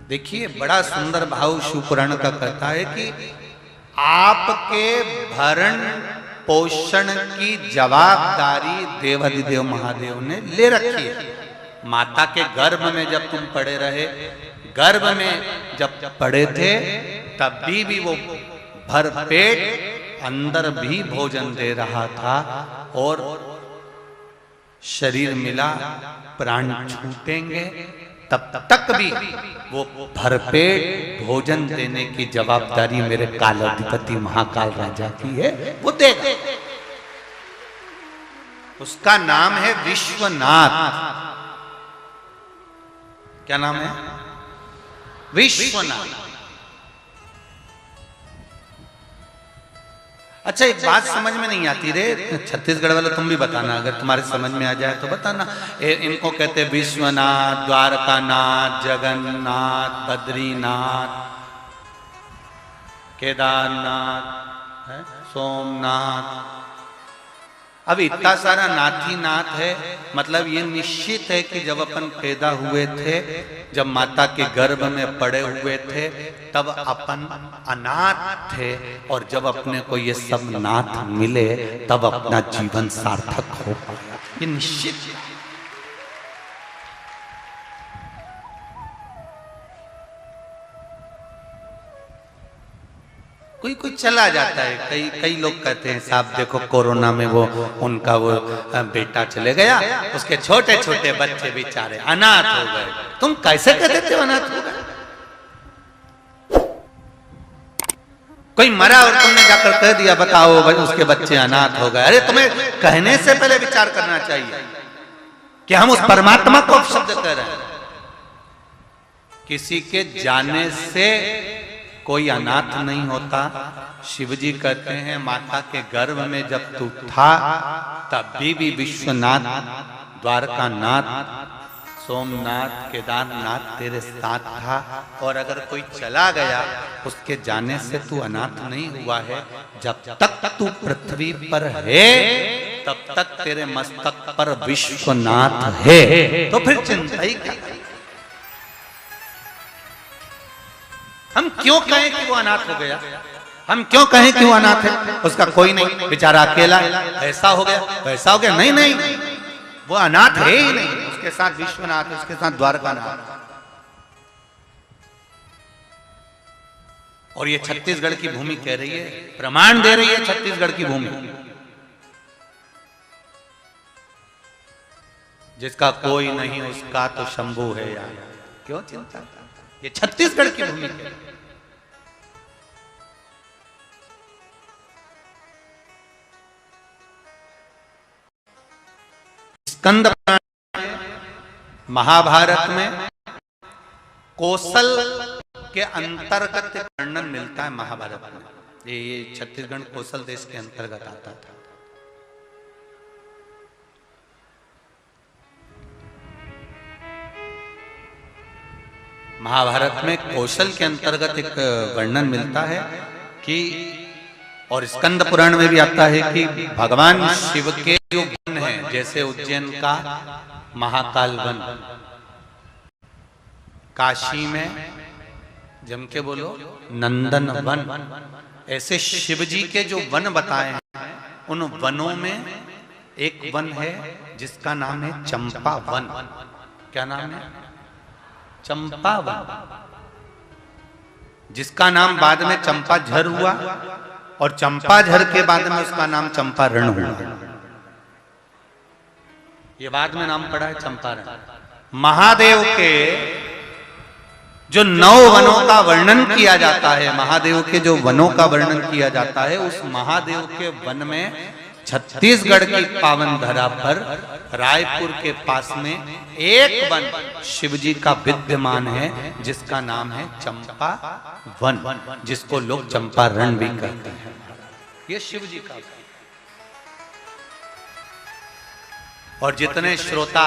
देखिए बड़ा सुंदर भाव शिव पुराण का कहता है कि आपके भरण पोषण की जवाबदारी देवाधिदेव महादेव ने ले रखी है। माता के गर्भ में जब तुम पड़े रहे, गर्भ में जब पड़े थे, तब भी वो भर पेट अंदर भी भोजन दे रहा था, और शरीर मिला प्राण छूटेंगे तब तक भी वो भरपेट भोजन देने की जवाबदारी मेरे कालाधिपति महाकाल राजा की है, वो देगा। उसका नाम है विश्वनाथ। क्या नाम है? विश्वनाथ। अच्छा एक बात समझ में नहीं आती रे, छत्तीसगढ़ वाले तुम भी बताना, अगर तुम्हारे समझ में आ जाए तो बताना। इनको कहते विश्वनाथ, द्वारकानाथ, जगन्नाथ, बद्रीनाथ, केदारनाथ, सोमनाथ। अब इतना सारा नाथ ही नाथ है, मतलब ये निश्चित है कि जब अपन पैदा हुए थे, जब माता के गर्भ में पड़े हुए थे, तब अपन अनाथ थे, और जब अपने को ये सब नाथ मिले तब अपना जीवन सार्थक हो पाया। ये निश्चित है। कोई कोई चला जाता है, कई लोग कहते हैं साहब देखो कोरोना में वो उनका वो बेटा चले गया, उसके छोटे छोटे बच्चे बेचारे अनाथ हो गए। तुम कैसे कह देते हो अनाथ हो गए? कोई मरा और तुमने जाकर कह दिया बताओ भाई उसके बच्चे अनाथ हो गए। अरे तुम्हें कहने से पहले विचार करना चाहिए कि हम उस परमात्मा को शब्द कह रहे हैं। किसी के जाने से कोई अनाथ नहीं होता। शिवजी कहते हैं माता के गर्भ में जब तू था तब भी विश्वनाथ, द्वारकानाथ, सोमनाथ, केदारनाथ तेरे साथ था, और अगर कोई चला गया उसके जाने से तू अनाथ नहीं हुआ है। जब तक तू पृथ्वी पर है तब तक तेरे मस्तक पर विश्वनाथ है, तो फिर चिंता ही क्या? हम क्यों कहें कि वो अनाथ हो गया? हम क्यों कहें कि वो अनाथ है? उसका कोई नहीं, बेचारा अकेला, ऐसा हो गया वैसा हो गया। नहीं नहीं, वो अनाथ है ही नहीं। उसके साथ विश्वनाथ, उसके साथ द्वारकानाथ। और ये छत्तीसगढ़ की भूमि कह रही है, प्रमाण दे रही है छत्तीसगढ़ की भूमि। जिसका कोई नहीं उसका तो शंभू है यार, क्यों चिंता? ये छत्तीसगढ़ की भूमि है। स्कंद पुराण महाभारत में कौशल के अंतर्गत वर्णन मिलता है महाभारत में। ये छत्तीसगढ़ कौशल देश के अंतर्गत आता था। महाभारत में कौशल के अंतर्गत एक वर्णन मिलता है कि, और स्कंद पुराण में भी आता है कि भगवान शिव के जो वन है, जैसे उज्जैन का महाकाल वन, काशी में जम के बोलो नंदन वन, ऐसे शिव जी के जो वन बताए हैं, उन वनों में एक वन है जिसका नाम है चंपा वन। क्या नाम है? चंपा वन, जिसका नाम बाद में चंपा झर हुआ, और चंपा झर के बाद में उसका नाम चंपारण हुआ। ये बाद में नाम पड़ा है चंपारण। महादेव के जो 9 वनों का वर्णन किया जाता है, महादेव के जो वनों का वर्णन किया जाता है, उस महादेव के वन में छत्तीसगढ़ की पावन धरा पर रायपुर के पास में एक वन शिवजी का विद्यमान है, जिसका नाम है चंपा वन, जिसको लोग चंपारण भी कहते हैं। ये शिवजी का। और जितने श्रोता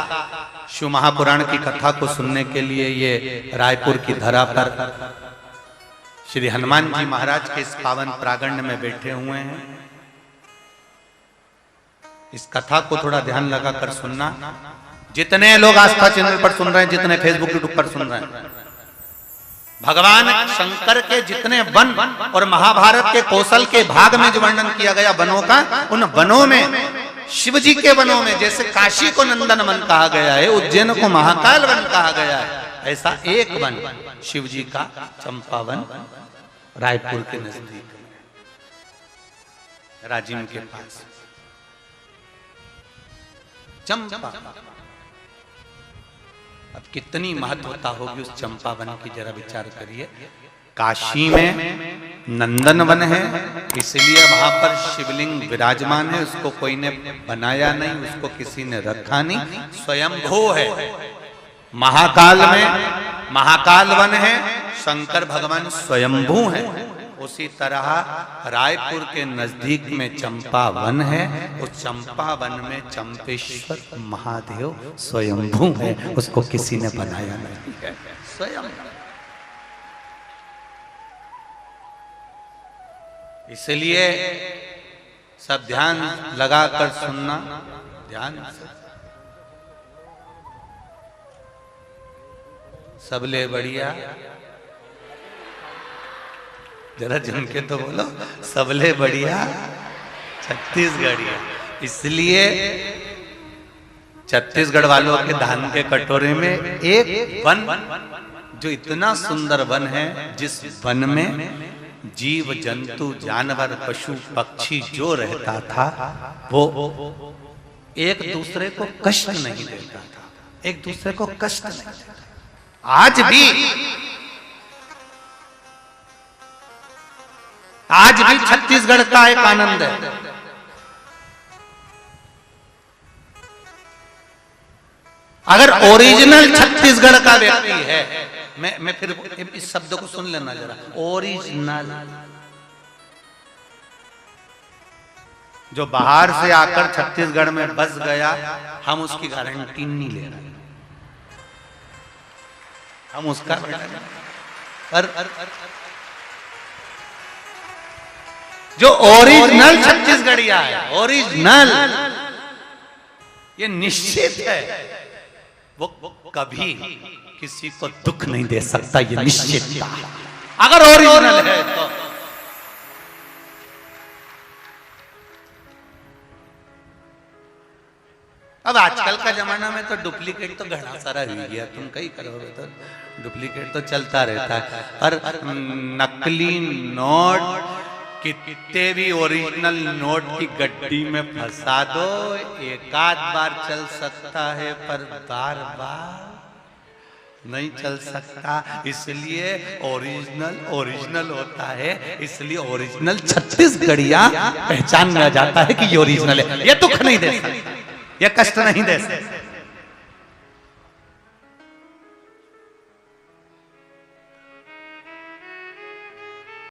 शिव महापुराण की कथा को सुनने के लिए ये रायपुर की धरा पर श्री हनुमान जी महाराज के इस पावन प्रांगण में बैठे हुए हैं, इस कथा को थोड़ा ध्यान लगाकर सुनना। जितने लोग आस्था चैनल पर सुन रहे हैं, जितने फेसबुक यूट्यूब पर सुन रहे हैं, भगवान शंकर के जितने वन और महाभारत के कौशल के भाग में जो वर्णन किया गया वनों का, उन वनों में शिव जी के वनों में जैसे काशी को नंदन वन कहा गया है, उज्जैन को महाकाल वन कहा गया है, ऐसा एक वन शिव जी का चंपावन रायपुर के नजदीक राजिम के पास चंपा। अब कितनी महत्वता होगी उस चंपा वन की, जरा विचार करिए। काशी में नंदन वन है, इसलिए वहां पर शिवलिंग विराजमान है, उसको कोई ने बनाया नहीं, उसको किसी ने रखा नहीं, स्वयंभू है। महाकाल में महाकाल वन है, शंकर भगवान स्वयंभू है। उसी तरह रायपुर के नजदीक में चंपा वन है, उस चंपा वन में चंपेश्वर महादेव स्वयंभू है, उसको किसी ने बनाया नहीं है, स्वयं। इसलिए सब ध्यान लगाकर सुनना, ध्यान से। सबले बढ़िया, जरा जम के तो बोलो, सबले बढ़िया छत्तीसगढ़िया। इसलिए छत्तीसगढ़ वालों के धान के कटोरे में एक वन, जो इतना सुंदर वन है, जिस वन में जीव जंतु जानवर पशु पक्षी जो रहता था वो एक दूसरे को कष्ट नहीं देता था, एक दूसरे को कष्ट नहीं देता। आज भी छत्तीसगढ़ का एक आनंद है। अगर ओरिजिनल छत्तीसगढ़ का व्यक्ति है, मैं फिर इस शब्द को सुन लेना जरा, ओरिजिनल। जो बाहर से आकर छत्तीसगढ़ में बस गया, हम उसकी गारंटी नहीं ले रहे, हम उसका पर जो ओरिजिनल छत्तीसगढ़िया है, ओरिजिनल, ये निश्चित है वो कभी किसी को दुख नहीं दे सकता, ये निश्चित था। अगर ओरिजिनल है तो अब आजकल का जमाना में तो डुप्लीकेट तो घना सारा हो गया, तुम कहीं करोगे तो डुप्लीकेट तो चलता रहता है। पर नकली नोट कितने भी ओरिजिनल नोट की गड्डी में फंसा दो, एक आध बार चल सकता है, पर बार बार नहीं चल सकता। इसलिए ओरिजिनल होता है, इसलिए ओरिजिनल छत्तीसगढ़िया पहचान में आ जाता है कि ये ओरिजिनल है, ये दुख नहीं दे सकता, ये कष्ट नहीं दे सकता।